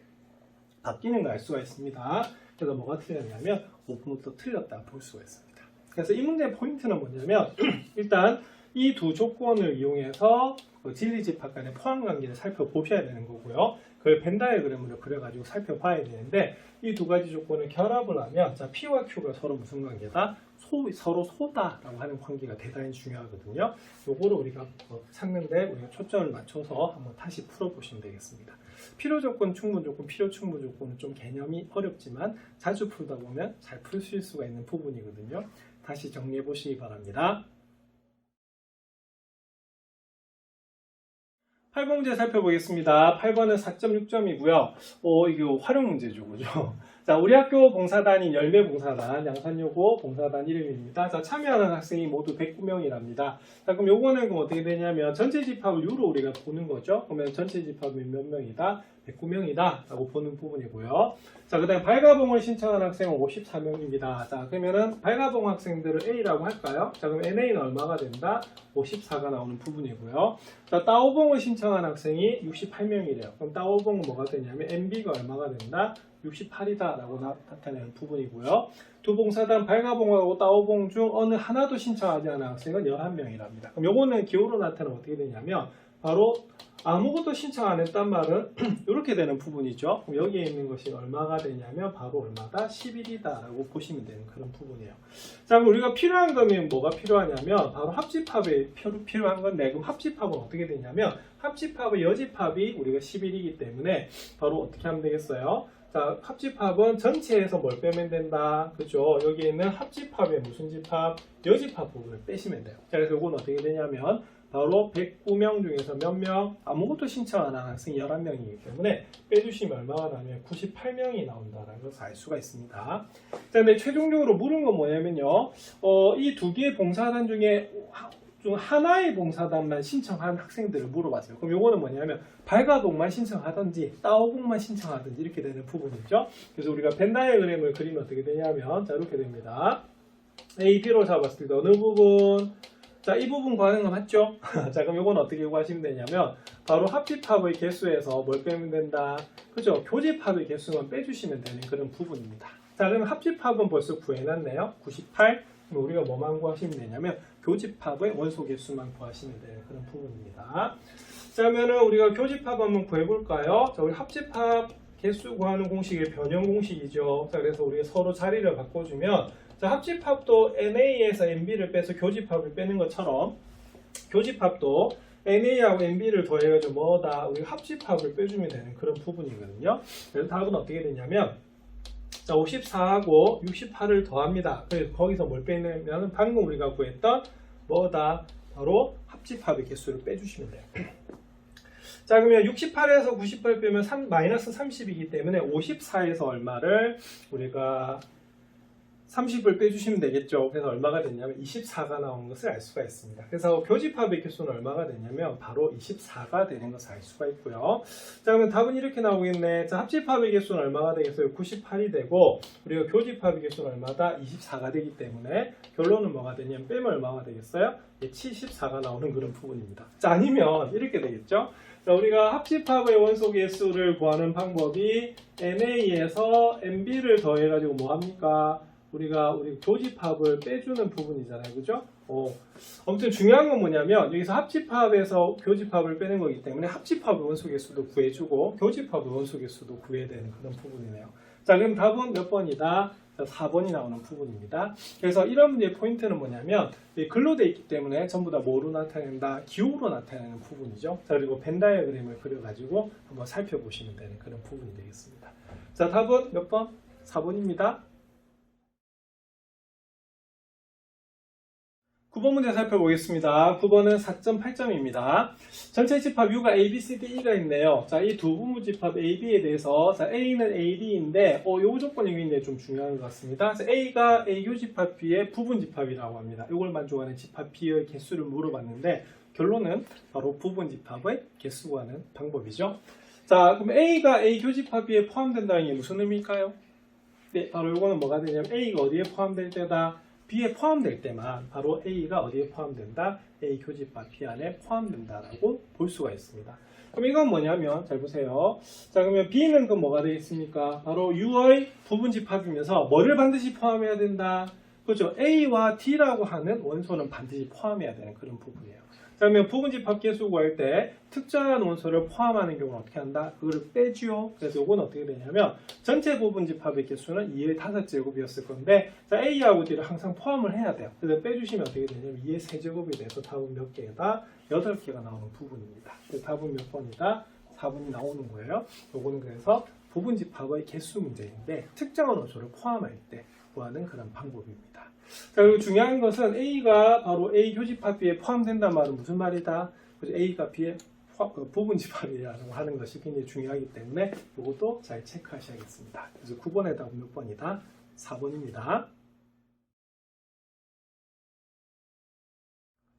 바뀌는 걸 알 수가 있습니다. 그래서 뭐가 틀렸냐면 5번부터 틀렸다 볼 수가 있습니다. 그래서 이 문제의 포인트는 뭐냐면 일단 이 두 조건을 이용해서 진리집합 간의 포함관계를 살펴보셔야 되는 거고요. 그걸 벤 다이어그램으로 그려가지고 살펴봐야 되는데 이 두 가지 조건을 결합을 하면 자 P와 Q가 서로 무슨 관계다? 서로 소다라고 하는 관계가 대단히 중요하거든요. 요거를 우리가 찾는데 우리가 초점을 맞춰서 한번 다시 풀어보시면 되겠습니다. 필요 조건, 충분 조건, 필요 충분 조건은 좀 개념이 어렵지만 자주 풀다 보면 잘 풀 수가 있는 부분이거든요. 다시 정리해 보시기 바랍니다. 8번 문제 살펴보겠습니다. 8번은 4.6점이고요. 이게 활용 문제죠, 그죠? 자, 우리 학교 봉사단인 열매봉사단, 양산여고 봉사단 이름입니다. 자, 참여하는 학생이 모두 109명이랍니다. 자, 그럼 요거는 그럼 어떻게 되냐면 전체 집합을 U로 우리가 보는 거죠. 그러면 전체 집합이 몇 명이다? 109명이다 라고 보는 부분이고요. 자, 그 다음에 발가봉을 신청한 학생은 54명입니다. 자, 그러면은 발가봉 학생들을 A라고 할까요? 자, 그럼 NA는 얼마가 된다? 54가 나오는 부분이고요. 자, 따오봉을 신청한 학생이 68명이래요. 그럼 따오봉은 뭐가 되냐면 NB가 얼마가 된다? 68이다 라고 나타내는 부분이고요. 두 봉사단 발가봉하고 따오봉 중 어느 하나도 신청하지 않은 학생은 11명이랍니다. 그럼 요거는 기호로 나타내면 어떻게 되냐면 바로 아무것도 신청 안 했단 말은 이렇게 되는 부분이죠. 그럼 여기에 있는 것이 얼마가 되냐면 바로 얼마다? 11이다 라고 보시면 되는 그런 부분이에요. 자, 그럼 우리가 필요한 거면 뭐가 필요하냐면 바로 합집합이 필요한 건데 그럼 합집합은 어떻게 되냐면 합집합의 여집합이 우리가 11이기 때문에 바로 어떻게 하면 되겠어요? 자, 합집합은 전체에서 뭘 빼면 된다. 그죠? 여기 있는 합집합의 무슨 집합? 여집합 부분을 빼시면 돼요. 자, 그래서 이건 어떻게 되냐면 바로 109명 중에서 몇 명? 아무것도 신청 안 한 학생이 11명이기 때문에 빼주시면 얼마가 나면 98명이 나온다라는 것을 알 수가 있습니다. 자, 근데 최종적으로 물은 건 뭐냐면요. 이 두 개의 봉사단 중에 하나의 봉사단만 신청한 학생들을 물어봤어요. 그럼 요거는 뭐냐면 발가봉만 신청하든지 따오봉만 신청하든지 이렇게 되는 부분이죠. 그래서 우리가 벤 다이어그램을 그리면 어떻게 되냐면 자 이렇게 됩니다. A, B로 잡았을 때 어느 부분? 자, 이 부분 구하는 거 맞죠? 자, 그럼 요건 어떻게 구하시면 되냐면 바로 합집합의 개수에서 뭘 빼면 된다? 그죠? 교집합의 개수만 빼주시면 되는 그런 부분입니다. 자, 그럼 합집합은 벌써 구해놨네요. 98. 그럼 우리가 뭐만 구하시면 되냐면 교집합의 원소 개수만 구하시면 되는 그런 부분입니다. 자, 그러면은 우리가 교집합 한번 구해볼까요? 자, 우리 합집합 개수 구하는 공식이 변형 공식이죠. 자, 그래서 우리가 서로 자리를 바꿔주면 자, 합집합도 NA에서 NB를 빼서 교집합을 빼는 것처럼 교집합도 NA하고 NB를 더해가지고 뭐다? 우리 합집합을 빼주면 되는 그런 부분이거든요. 그래서 답은 어떻게 되냐면 자, 54하고 68을 더합니다. 그래서 거기서 뭘 빼냐면 방금 우리가 구했던 뭐다? 바로 합집합의 개수를 빼주시면 돼요. 자, 그러면 68에서 98 빼면 마이너스 30이기 때문에 54에서 얼마를 우리가 30을 빼주시면 되겠죠. 그래서 얼마가 됐냐면 24가 나온 것을 알 수가 있습니다. 그래서 교집합의 개수는 얼마가 되냐면 바로 24가 되는 것을 알 수가 있고요. 자, 그러면 답은 이렇게 나오겠네. 자, 합집합의 개수는 얼마가 되겠어요? 98이 되고 우리가 교집합의 개수는 얼마다? 24가 되기 때문에 결론은 뭐가 되냐면 빼면 얼마가 되겠어요? 74가 나오는 그런 부분입니다. 자, 아니면 이렇게 되겠죠. 자, 우리가 합집합의 원소 개수를 구하는 방법이 NA에서 NB를 더해가지고 뭐 합니까? 우리가 우리 교집합을 빼주는 부분이잖아요. 그죠? 아무튼 중요한 건 뭐냐면 여기서 합집합에서 교집합을 빼는 거기 때문에 합집합의 원소 개수도 구해주고 교집합의 원소 개수도 구해야 되는 그런 부분이네요. 자, 그럼 답은 몇 번이다? 4번이 나오는 부분입니다. 그래서 이런 문제의 포인트는 뭐냐면 글로 돼 있기 때문에 전부 다 뭐로 나타낸다? 기호로 나타내는 부분이죠. 자, 그리고 벤 다이어그램을 그려가지고 한번 살펴보시면 되는 그런 부분이 되겠습니다. 자, 답은 몇 번? 4번입니다. 9번 문제 살펴보겠습니다. 9번은 4.8점입니다. 전체 집합 U가 A, B, C, D, E가 있네요. 자, 이 두 부분 집합 A, B에 대해서 자, A는 A, B인데 요 조건이 굉장히 좀 중요한 것 같습니다. 그래서 A가 A교 집합 B의 부분 집합이라고 합니다. 이걸 만족하는 집합 B의 개수를 물어봤는데 결론은 바로 부분 집합의 개수 구하는 방법이죠. 자, 그럼 A가 A교 집합 B에 포함된다는 게 무슨 의미일까요? 네, 바로 요거는 뭐가 되냐면 A가 어디에 포함될 때다? B에 포함될 때만 바로 A가 어디에 포함된다? A 교집합 B 안에 포함된다라고 볼 수가 있습니다. 그럼 이건 뭐냐면 잘 보세요. 자, 그러면 B는 그럼 뭐가 되겠습니까? 바로 U의 부분 집합이면서 뭐를 반드시 포함해야 된다? 그렇죠? A와 D라고 하는 원소는 반드시 포함해야 되는 그런 부분이에요. 자, 그러면 부분 집합 개수 구할 때 특정한 원소를 포함하는 경우는 어떻게 한다? 그거를 빼주요. 그래서 이건 어떻게 되냐면 전체 부분 집합의 개수는 2의 5제곱이었을 건데 자, A하고 D를 항상 포함을 해야 돼요. 그래서 빼주시면 어떻게 되냐면 2의 세제곱이 돼서 답은 몇 개다? 8개가 나오는 부분입니다. 그래서 답은 몇 번이다? 4번이 나오는 거예요. 요거는 그래서 부분 집합의 개수 문제인데 특정한 원소를 포함할 때 구하는 그런 방법입니다. 자, 그리고 중요한 것은 A가 바로 A 교집합 B에 포함된다는 말은 무슨 말이다? A가 B에 부분 집합이라고 하는 것이 굉장히 중요하기 때문에 이것도 잘 체크하셔야겠습니다. 그래서 9번의 답은 몇 번이다? 4번입니다.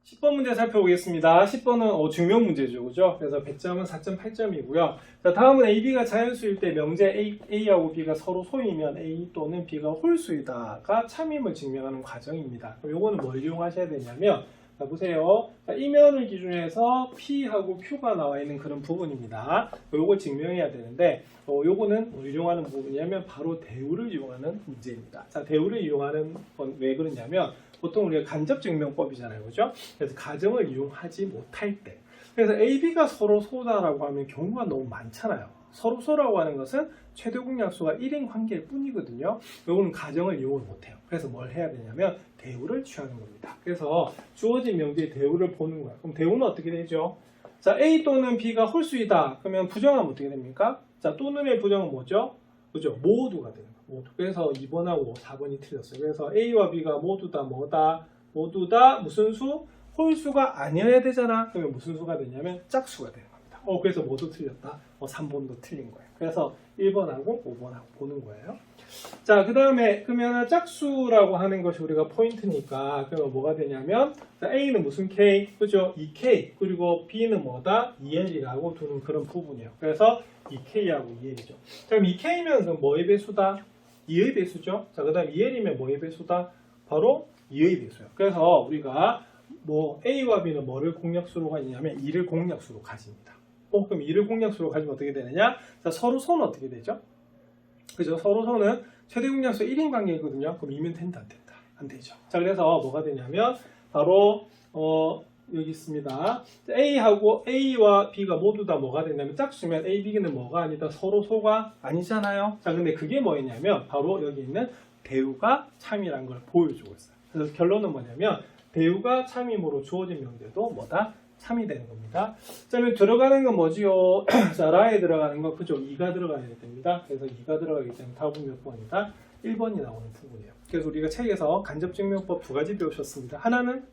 10번 문제 살펴보겠습니다. 10번은 증명 문제죠. 그죠? 그래서 100점은 4.8점이고요. 자, 다음은 A, B가 자연수일 때 명제 A하고 B가 서로 소이면 A 또는 B가 홀수이다가 참임을 증명하는 과정입니다. 그럼 요거는 뭘 이용하셔야 되냐면 자, 보세요. 자, 이면을 기준해서 P하고 Q가 나와 있는 그런 부분입니다. 요걸 증명해야 되는데 요거는 뭘 이용하는 부분이냐면 바로 대우를 이용하는 문제입니다. 자, 대우를 이용하는 건 왜 그러냐면 보통 우리가 간접증명법이잖아요. 그죠? 그래서 가정을 이용하지 못할 때. 그래서 A, B가 서로 소다라고 하면 경우가 너무 많잖아요. 서로 소라고 하는 것은 최대 공약수가 1인 관계일 뿐이거든요. 요거는 가정을 이용을 못해요. 그래서 뭘 해야 되냐면 대우를 취하는 겁니다. 그래서 주어진 명제의 대우를 보는 거예요. 그럼 대우는 어떻게 되죠? 자, A 또는 B가 홀수이다. 그러면 부정하면 어떻게 됩니까? 자, 또는의 부정은 뭐죠? 그죠? 모두가 되는 거예요. 모두. 그래서 2번하고 4번이 틀렸어요. 그래서 A와 B가 모두 다 뭐다? 모두 다 무슨 수? 홀수가 아니어야 되잖아. 그러면 무슨 수가 되냐면 짝수가 되는 겁니다. 그래서 모두 틀렸다. 3번도 틀린 거예요. 그래서 1번하고 5번하고 보는 거예요. 자, 그 다음에 그러면 짝수라고 하는 것이 우리가 포인트니까 그러면 뭐가 되냐면 자, A는 무슨 K? 그죠? 2K. 그리고 B는 뭐다? 2L이라고 두는 그런 부분이에요. 그래서 2K하고 2L이죠. 그럼 2K면 그럼 뭐의 배수다? 2의 배수죠. 자, 그 다음 2L이면 뭐의 배수다? 바로 2의 배수예요. 그래서 우리가 뭐 A와 B는 뭐를 공약수로 가지냐면 2를 공약수로 가집니다. 그럼 2를 공약수로 가지면 어떻게 되느냐? 자, 서로 소는 어떻게 되죠? 그죠? 서로 소는 최대 공약수 1인 관계이거든요. 그럼 2면 된다, 안 된다? 안 되죠. 자, 그래서 뭐가 되냐면 바로 여기 있습니다. A와 B가 모두 다 뭐가 되냐면 짝수면 A, B는 뭐가 아니다? 서로 소가 아니잖아요. 자, 근데 그게 뭐였냐면 바로 여기 있는 대우가 참이라는 걸 보여주고 있어요. 그래서 결론은 뭐냐면 대우가 참임으로 주어진 명제도 뭐다? 참이 되는 겁니다. 자, 그러면 들어가는 건 뭐지요? 자, 라에 들어가는 거 그죠? 2가 들어가야 됩니다. 그래서 2가 들어가기 때문에 답은 몇 번이다? 1번이 나오는 부분이에요. 그래서 우리가 책에서 간접증명법 2가지 배우셨습니다. 하나는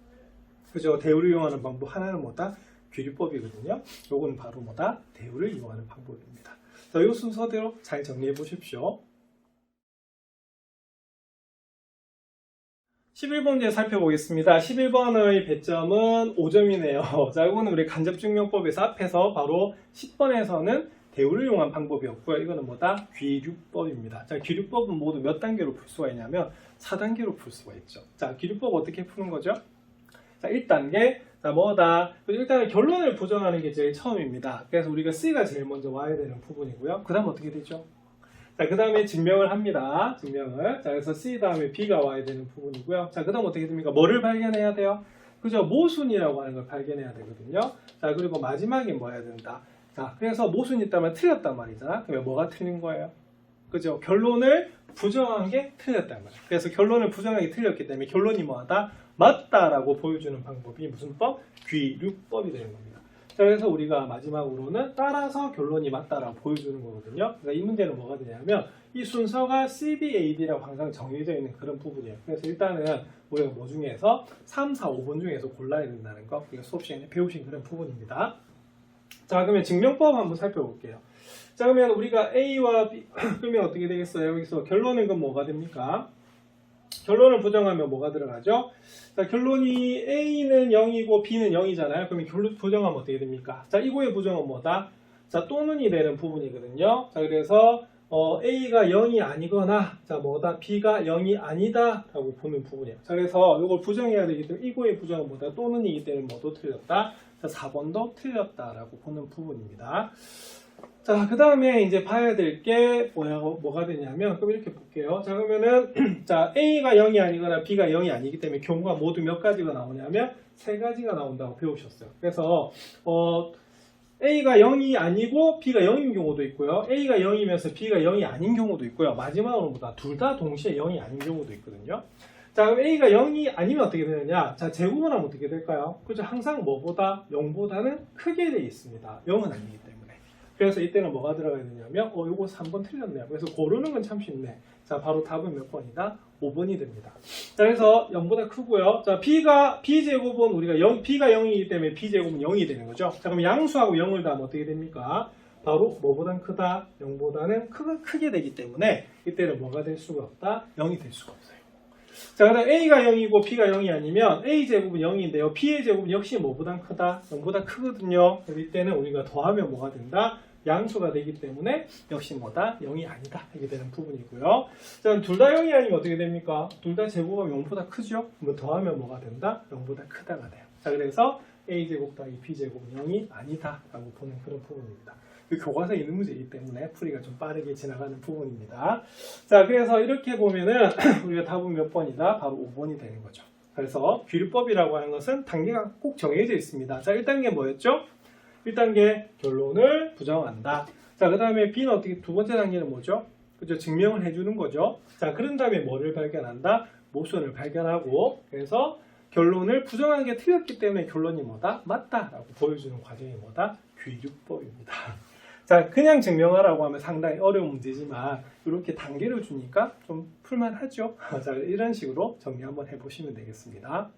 그죠? 대우를 이용하는 방법, 하나는 뭐다? 귀류법이거든요. 요거는 바로 뭐다? 대우를 이용하는 방법입니다. 자, 이 순서대로 잘 정리해 보십시오. 11번 문제 살펴보겠습니다. 11번의 배점은 5점이네요. 자, 이거는 우리 간접증명법에서 앞에서 바로 10번에서는 대우를 이용한 방법이었고요. 이거는 뭐다? 귀류법입니다. 자, 귀류법은 모두 몇 단계로 풀 수가 있냐면 4단계로 풀 수가 있죠. 자, 귀류법 어떻게 푸는 거죠? 자, 1단계. 자, 뭐다? 일단 결론을 부정하는 게 제일 처음입니다. 그래서 우리가 C가 제일 먼저 와야 되는 부분이고요. 그 다음 어떻게 되죠? 자, 그 다음에 증명을 합니다. 증명을. 자, 그래서 C 다음에 B가 와야 되는 부분이고요. 자, 그 다음 어떻게 됩니까? 뭐를 발견해야 돼요? 그죠? 모순이라고 하는 걸 발견해야 되거든요. 자, 그리고 마지막에 뭐 해야 된다? 자, 그래서 모순이 있다면 틀렸단 말이잖아. 그러면 뭐가 틀린 거예요? 그죠? 결론을 부정한 게 틀렸단 말이에요. 그래서 결론을 부정하게 틀렸기 때문에 결론이 뭐하다? 맞다라고 보여주는 방법이 무슨 법? 귀류법이 되는 겁니다. 자, 그래서 우리가 마지막으로는 따라서 결론이 맞다라고 보여주는 거거든요. 그러니까 이 문제는 뭐가 되냐면 이 순서가 CBAD라고 항상 정해져 있는 그런 부분이에요. 그래서 일단은 우리가 뭐 중에서 3, 4, 5번 중에서 골라야 된다는 거 우리가 수업 시간에 배우신 그런 부분입니다. 자, 그러면 증명법 한번 살펴볼게요. 자, 그러면 우리가 A와 B 그러면 어떻게 되겠어요? 여기서 결론은 그럼 뭐가 됩니까? 결론을 부정하면 뭐가 들어가죠? 자, 결론이 A는 0이고 B는 0이잖아요. 그러면 결론 부정하면 어떻게 됩니까? 자, 이거의 부정은 뭐다? 자, 또는이 되는 부분이거든요. 자, 그래서 A가 0이 아니거나 자, 뭐다? B가 0이 아니다 라고 보는 부분이에요. 자, 그래서 이걸 부정해야 되기 때문에 이거의 부정은 뭐다? 또는이기 때문에 뭐도 틀렸다? 자, 4번도 틀렸다라고 보는 부분입니다. 자, 그 다음에 이제 봐야 될 게 뭐가 되냐면, 그럼 이렇게 볼게요. 자, 그러면은, 자, A가 0이 아니거나 B가 0이 아니기 때문에 경우가 모두 몇 가지가 나오냐면, 3가지가 나온다고 배우셨어요. 그래서, A가 0이 아니고 B가 0인 경우도 있고요. A가 0이면서 B가 0이 아닌 경우도 있고요. 마지막으로 둘 다 동시에 0이 아닌 경우도 있거든요. 자, 그럼 A가 0이 아니면 어떻게 되느냐? 자, 제곱을 하면 어떻게 될까요? 그죠? 항상 뭐보다 0보다는 크게 되어 있습니다. 0은 아니기 때문에. 그래서 이때는 뭐가 들어가야 되냐면 요거 3번 틀렸네요. 그래서 고르는 건 참 쉽네. 자, 바로 답은 몇 번이다? 5번이 됩니다. 자, 그래서 0보다 크고요. 자, B제곱은 우리가 B가 0이기 때문에 B제곱은 0이 되는 거죠. 자, 그럼 양수하고 0을 더하면 어떻게 됩니까? 바로 뭐보단 크다? 0보다는 크게 되기 때문에 이때는 뭐가 될 수가 없다? 0이 될 수가 없어요. 자, 그다음 A가 0이고 B가 0이 아니면 A제곱은 0인데요. B의 제곱은 역시 뭐보단 크다? 0보다 크거든요. 그래서 이때는 우리가 더하면 뭐가 된다? 양수가 되기 때문에 역시 뭐다? 0이 아니다. 이게 되는 부분이고요. 자, 둘 다 0이 아니면 어떻게 됩니까? 둘 다 제곱은 0보다 크죠? 그럼 더하면 뭐가 된다? 0보다 크다가 돼요. 자, 그래서 A제곱 더하기 B제곱은 0이 아니다. 라고 보는 그런 부분입니다. 교과서에 있는 문제이기 때문에 풀이가 좀 빠르게 지나가는 부분입니다. 자, 그래서 이렇게 보면은 우리가 답은 몇 번이다? 바로 5번이 되는 거죠. 그래서 귀류법이라고 하는 것은 단계가 꼭 정해져 있습니다. 자, 1단계 뭐였죠? 1단계 결론을 부정한다. 자, 그 다음에 B는 어떻게, 두 번째 단계는 뭐죠? 그죠? 증명을 해주는 거죠. 자, 그런 다음에 뭐를 발견한다? 모순을 발견하고, 그래서 결론을 부정한 게 틀렸기 때문에 결론이 뭐다? 맞다라고 보여주는 과정이 뭐다? 귀류법입니다. 자, 그냥 증명하라고 하면 상당히 어려운 문제지만 이렇게 단계를 주니까 좀 풀만하죠. 자, 이런 식으로 정리 한번 해보시면 되겠습니다.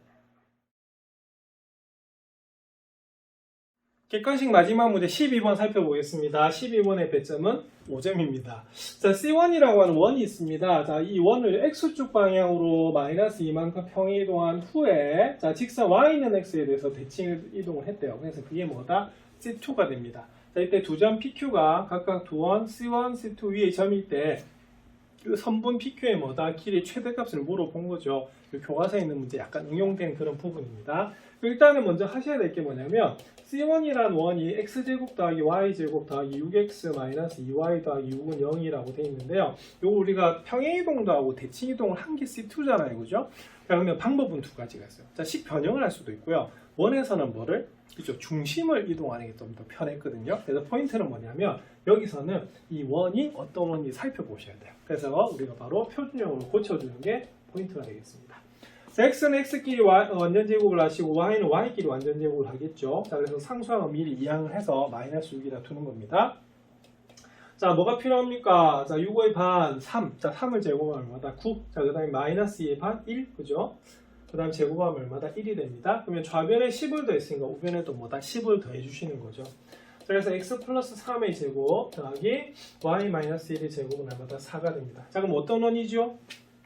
객관식 마지막 문제 12번 살펴보겠습니다. 12번의 배점은 5점입니다. 자, C1이라고 하는 원이 있습니다. 자, 이 원을 X축 방향으로 마이너스 이만큼 평행 이동한 후에 자, 직선 Y는 X에 대해서 대칭 이동을 했대요. 그래서 그게 뭐다? C2가 됩니다. 자, 이때 두 점 PQ가 각각 두 원 C1, C2 위에 점일 때 그 선분 PQ의 뭐다? 길이의 최대값을 물어본 거죠. 교과서에 있는 문제 약간 응용된 그런 부분입니다. 일단은 먼저 하셔야 될 게 뭐냐면 C1이라는 원이 X제곱 더하기 Y제곱 더하기 6X 마이너스 2Y 더하기 6은 0이라고 되어 있는데요. 요거 우리가 평행이동도 하고 대칭이동을 한 게 C2잖아요. 그죠? 그러면 방법은 두 가지가 있어요. 자, 식 변형을 할 수도 있고요. 원에서는 뭐를? 그죠? 중심을 이동하는 게 좀 더 편했거든요. 그래서 포인트는 뭐냐면 여기서는 이 원이 어떤 원인지 살펴보셔야 돼요. 그래서 우리가 바로 표준형으로 고쳐주는 게 포인트가 되겠습니다. 자, X는 X끼리 완전제곱을 하시고 Y는 Y끼리 완전제곱을 하겠죠. 자, 그래서 상수항은 미리 이항을 해서 마이너스 6이라 두는 겁니다. 자, 뭐가 필요합니까? 자, 6의 반 3. 자, 3을 제곱하면 얼마다? 9. 자, 그 다음에 마이너스 2의 반 1. 그죠? 그 다음 제곱하면 얼마다? 1이 됩니다. 그러면 좌변에 10을 더했으니까 우변에도 뭐다? 10을 더해주시는 거죠. 자, 그래서 x 플러스 3의 제곱 더하기 y 마이너스 1의 제곱은 얼마다? 4가 됩니다. 자, 그럼 어떤 원이죠?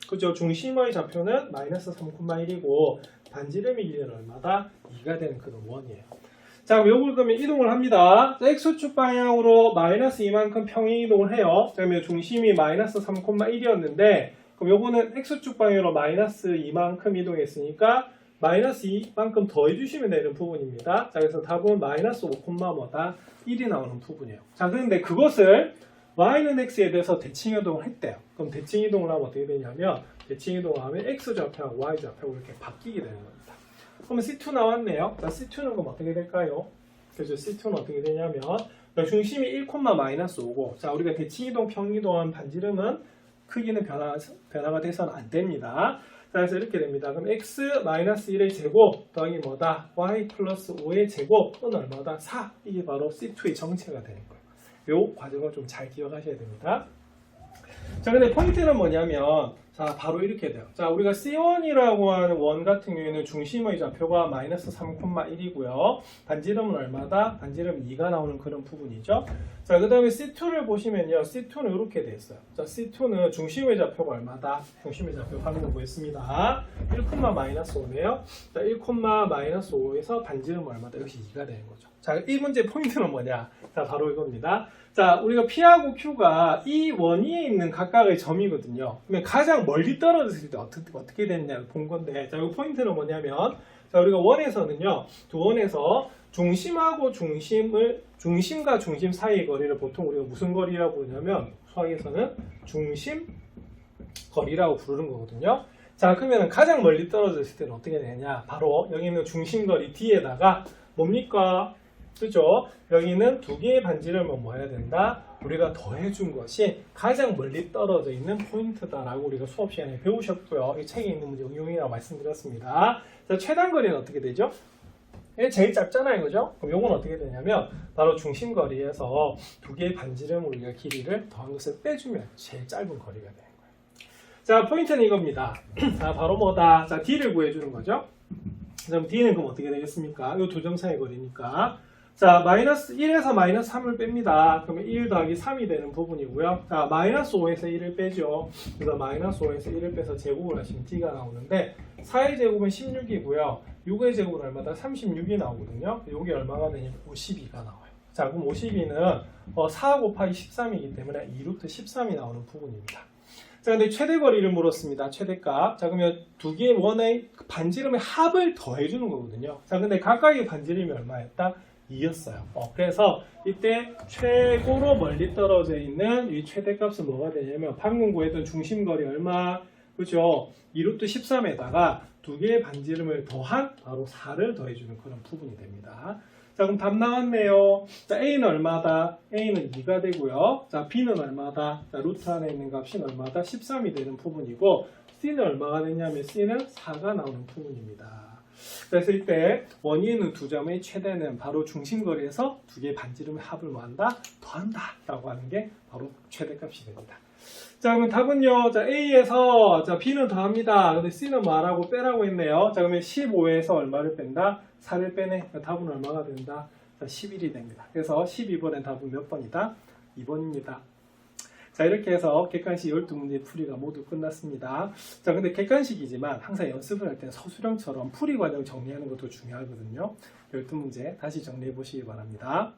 그죠? 중심의 좌표는 마이너스 3,1이고 반지름의 길이는 얼마다? 2가 되는 그런 원이에요. 자, 그럼 요걸 그러면 이동을 합니다. 자, x축 방향으로 마이너스 이만큼 평행 이동을 해요. 자, 그러면 중심이 마이너스 3,1이었는데 그럼 요거는 x축 방향으로 마이너스 이만큼 이동했으니까 마이너스 2만큼 더해주시면 되는 부분입니다. 자, 그래서 답은 마이너스 5, 뭐다? 1이 나오는 부분이에요. 자, 그런데 그것을 y는 x에 대해서 대칭 이동을 했대요. 그럼 대칭 이동을 하면 어떻게 되냐면 대칭 이동을 하면 x 좌표하고 y 좌표하고 이렇게 바뀌게 되는 겁니다. 그러면 C2 나왔네요. 자, C2는 그럼 어떻게 될까요? 그래서 C2는 어떻게 되냐면 중심이 1, 마이너스 5고 자, 우리가 대칭 이동, 평행 이동한 반지름은 크기는 변화가 돼서는 안 됩니다. 자, 그래서 이렇게 됩니다. 그럼 x-1의 제곱 더하기 뭐다? y 플러스 5의 제곱은 얼마다? 4. 이게 바로 C2의 정체가 되는 거예요. 요 과정을 좀 잘 기억하셔야 됩니다. 자, 근데 포인트는 뭐냐면, 자, 바로 이렇게 돼요. 자, 우리가 C1이라고 하는 원 같은 경우에는 중심의 좌표가 마이너스 3,1이고요. 반지름은 얼마다? 반지름 2가 나오는 그런 부분이죠. 자, 그 다음에 C2를 보시면요. C2는 이렇게 돼 있어요. 자, C2는 중심의 좌표가 얼마다? 중심의 좌표 방금 보였습니다. 1,-5네요. 자, 1,-5에서 반지름은 얼마다? 역시 2가 되는 거죠. 자, 이 문제 포인트는 뭐냐? 자, 바로 이겁니다. 자, 우리가 P하고 Q가 이 원위에 있는 각각의 점이거든요. 그러면 가장 멀리 떨어졌을 때 어떻게 됐냐를 본 건데, 자, 이 포인트는 뭐냐면, 자, 우리가 원에서는요, 두 원에서 중심과 중심 사이의 거리를 보통 우리가 무슨 거리라고 부르냐면, 수학에서는 중심 거리라고 부르는 거거든요. 자, 그러면 가장 멀리 떨어졌을 때는 어떻게 되냐? 바로 여기 있는 중심 거리 D에다가 뭡니까? 그죠? 여기는 두 개의 반지름을 뭐 해야 된다? 우리가 더해준 것이 가장 멀리 떨어져 있는 포인트다라고 우리가 수업 시간에 배우셨고요. 이 책에 있는 문제 응용이라고 말씀드렸습니다. 자, 최단거리는 어떻게 되죠? 이게 제일 짧잖아요, 그죠? 그럼 요건 어떻게 되냐면 바로 중심거리에서 두 개의 반지름 우리가 길이를 더한 것을 빼주면 제일 짧은 거리가 되는 거예요. 자, 포인트는 이겁니다. 자, 바로 뭐다? 자, D를 구해주는 거죠. 그럼 D는 그럼 어떻게 되겠습니까? 이 두 점 사이 거리니까. 자, 마이너스 1에서 마이너스 3을 뺍니다. 그러면 1 더하기 3이 되는 부분이고요. 자, 마이너스 5에서 1을 빼죠. 그래서 마이너스 5에서 1을 빼서 제곱을 하시면 D가 나오는데 4의 제곱은 16이고요. 6의 제곱은 얼마다? 36이 나오거든요. 이게 얼마가 되냐면 52가 나와요. 자, 그럼 52는 4 곱하기 13이기 때문에 2루트 13이 나오는 부분입니다. 자, 근데 최대 거리를 물었습니다. 최대값. 자, 그러면 두 개의 원의 반지름의 합을 더해주는 거거든요. 자, 근데 각각의 반지름이 얼마였다? 2였어요. 그래서 이때 최고로 멀리 떨어져 있는 이 최대값은 뭐가 되냐면 방금 구했던 중심거리 얼마? 그죠? 2루트 13에다가 두 개의 반지름을 더한 바로 4를 더해주는 그런 부분이 됩니다. 자, 그럼 답 나왔네요. 자, A는 얼마다? A는 2가 되고요. 자, B는 얼마다? 자, 루트 안에 있는 값이 얼마다? 13이 되는 부분이고 C는 얼마가 되냐면 C는 4가 나오는 부분입니다. 그래서 이때 원위에 있는 두 점의 최대는 바로 중심거리에서 두 개의 반지름의 합을 뭐한다? 더한다 라고 하는 게 바로 최대값이 됩니다. 자, 그러면 답은요. 자, A에서 자, B는 더합니다. 근데 C는 뭐하라고 빼라고 했네요. 자, 그러면 15에서 얼마를 뺀다? 4를 빼네. 답은 얼마가 된다? 자, 11이 됩니다. 그래서 12번의 답은 몇 번이다? 2번입니다. 자, 이렇게 해서 객관식 12문제 풀이가 모두 끝났습니다. 자, 근데 객관식이지만 항상 연습을 할 때 서술형처럼 풀이 과정 정리하는 것도 중요하거든요. 12문제 다시 정리해 보시기 바랍니다.